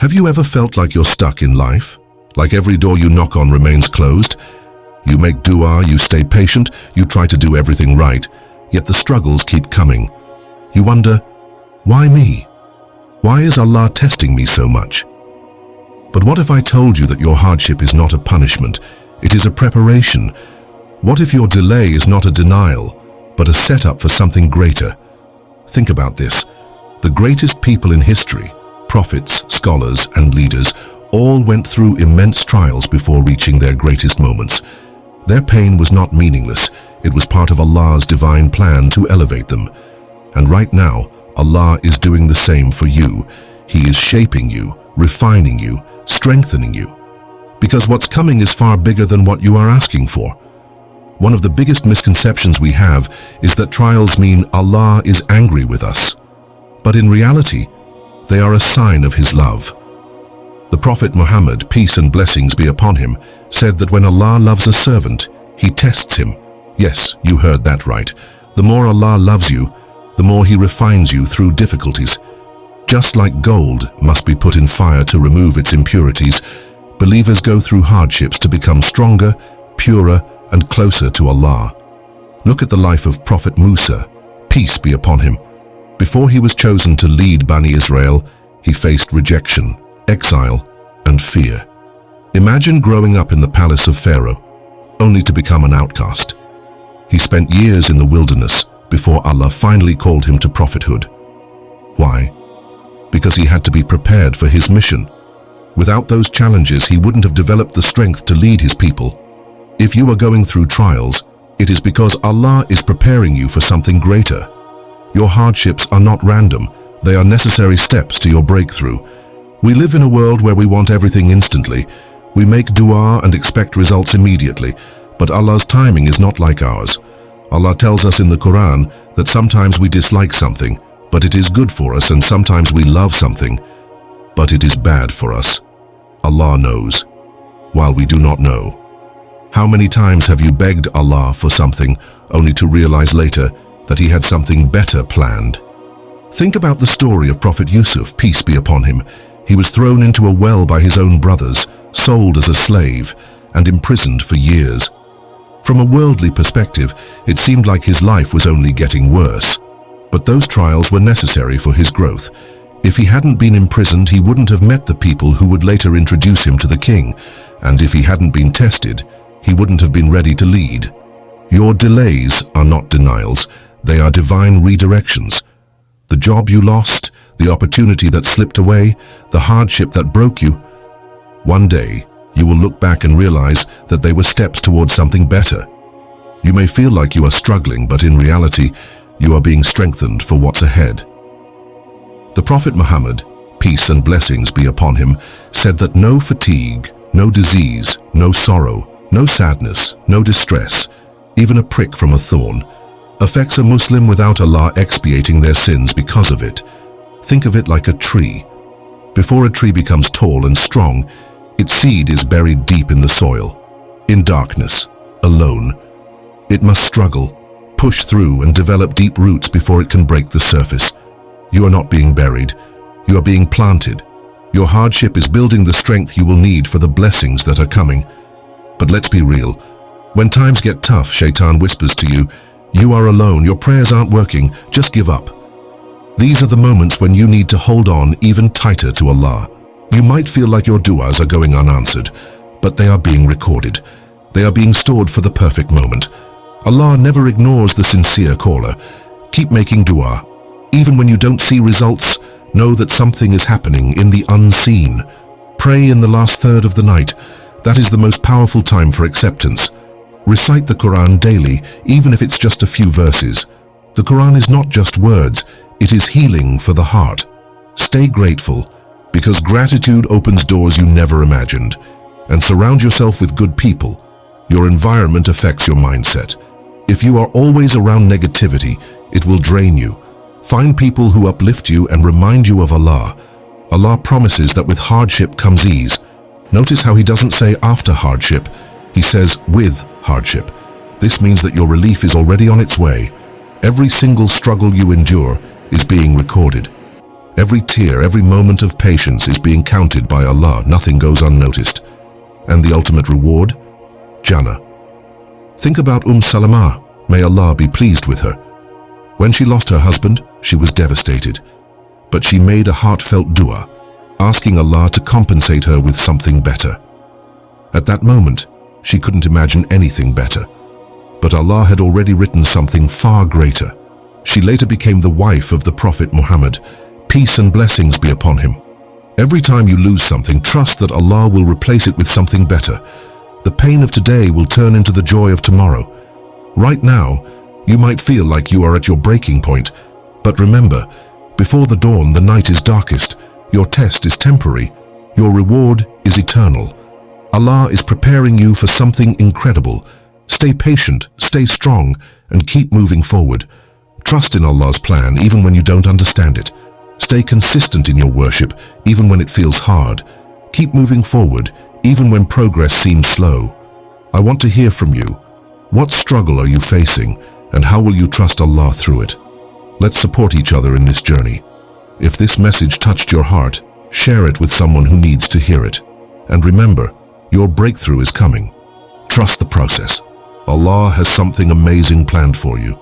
Have you ever felt like you're stuck in life? Like every door you knock on remains closed? You make dua, you stay patient, you try to do everything right, yet the struggles keep coming. You wonder, why me? Why is Allah testing me so much? But what if I told you that your hardship is not a punishment, it is a preparation? What if your delay is not a denial, but a setup for something greater? Think about this. The greatest people in history, prophets, scholars, and leaders, all went through immense trials before reaching their greatest moments. Their pain was not meaningless, it was part of Allah's divine plan to elevate them. And right now, Allah is doing the same for you. He is shaping you, refining you, strengthening you. Because what's coming is far bigger than what you are asking for. One of the biggest misconceptions we have is that trials mean Allah is angry with us. But in reality, they are a sign of His love. The Prophet Muhammad, peace and blessings be upon him, said that when Allah loves a servant, He tests him. Yes, you heard that right. The more Allah loves you, the more He refines you through difficulties. Just like gold must be put in fire to remove its impurities, believers go through hardships to become stronger, purer, and closer to Allah. Look at the life of Prophet Musa, peace be upon him. Before he was chosen to lead Bani Israel, he faced rejection, exile, and fear. Imagine growing up in the palace of Pharaoh, only to become an outcast. He spent years in the wilderness before Allah finally called him to prophethood. Why? Because he had to be prepared for his mission. Without those challenges, he wouldn't have developed the strength to lead his people. If you are going through trials, it is because Allah is preparing you for something greater. Your hardships are not random, they are necessary steps to your breakthrough. We live in a world where we want everything instantly. We make dua and expect results immediately, but Allah's timing is not like ours. Allah tells us in the Quran that sometimes we dislike something, but it is good for us, and sometimes we love something, but it is bad for us. Allah knows, while we do not know. How many times have you begged Allah for something only to realize later that He had something better planned? Think about the story of Prophet Yusuf, peace be upon him. He was thrown into a well by his own brothers, sold as a slave, and imprisoned for years. From a worldly perspective, it seemed like his life was only getting worse. But those trials were necessary for his growth. If he hadn't been imprisoned, he wouldn't have met the people who would later introduce him to the king. And if he hadn't been tested, he wouldn't have been ready to lead. Your delays are not denials, they are divine redirections. The job you lost, the opportunity that slipped away, the hardship that broke you. One day, you will look back and realize that they were steps towards something better. You may feel like you are struggling, but in reality, you are being strengthened for what's ahead. The Prophet Muhammad, peace and blessings be upon him, said that no fatigue, no disease, no sorrow, no sadness, no distress, even a prick from a thorn, affects a Muslim without Allah expiating their sins because of it. Think of it like a tree. Before a tree becomes tall and strong, its seed is buried deep in the soil, in darkness, alone. It must struggle, push through, and develop deep roots before it can break the surface. You are not being buried, you are being planted. Your hardship is building the strength you will need for the blessings that are coming. But let's be real. When times get tough, Shaitan whispers to you, "You are alone, your prayers aren't working, just give up." These are the moments when you need to hold on even tighter to Allah. You might feel like your du'as are going unanswered, but they are being recorded. They are being stored for the perfect moment. Allah never ignores the sincere caller. Keep making du'a. Even when you don't see results, know that something is happening in the unseen. Pray in the last third of the night. That is the most powerful time for acceptance. Recite the Quran daily, even if it's just a few verses. The Quran is not just words, it is healing for the heart. Stay grateful, because gratitude opens doors you never imagined. And surround yourself with good people. Your environment affects your mindset. If you are always around negativity, it will drain you. Find people who uplift you and remind you of Allah. Allah promises that with hardship comes ease. Notice how He doesn't say after hardship, He says with hardship. This means that your relief is already on its way. Every single struggle you endure is being recorded. Every tear, every moment of patience is being counted by Allah. Nothing goes unnoticed. And the ultimate reward? Jannah. Think about Salama. May Allah be pleased with her. When she lost her husband, she was devastated. But she made a heartfelt dua, asking Allah to compensate her with something better. At that moment, she couldn't imagine anything better. But Allah had already written something far greater. She later became the wife of the Prophet Muhammad. Peace and blessings be upon him. Every time you lose something, trust that Allah will replace it with something better. The pain of today will turn into the joy of tomorrow. Right now, you might feel like you are at your breaking point, but remember, before the dawn, the night is darkest. Your test is temporary. Your reward is eternal. Allah is preparing you for something incredible. Stay patient, stay strong, and keep moving forward. Trust in Allah's plan even when you don't understand it. Stay consistent in your worship even when it feels hard. Keep moving forward even when progress seems slow. I want to hear from you. What struggle are you facing, and how will you trust Allah through it? Let's support each other in this journey. If this message touched your heart, share it with someone who needs to hear it. And remember, your breakthrough is coming. Trust the process. Allah has something amazing planned for you.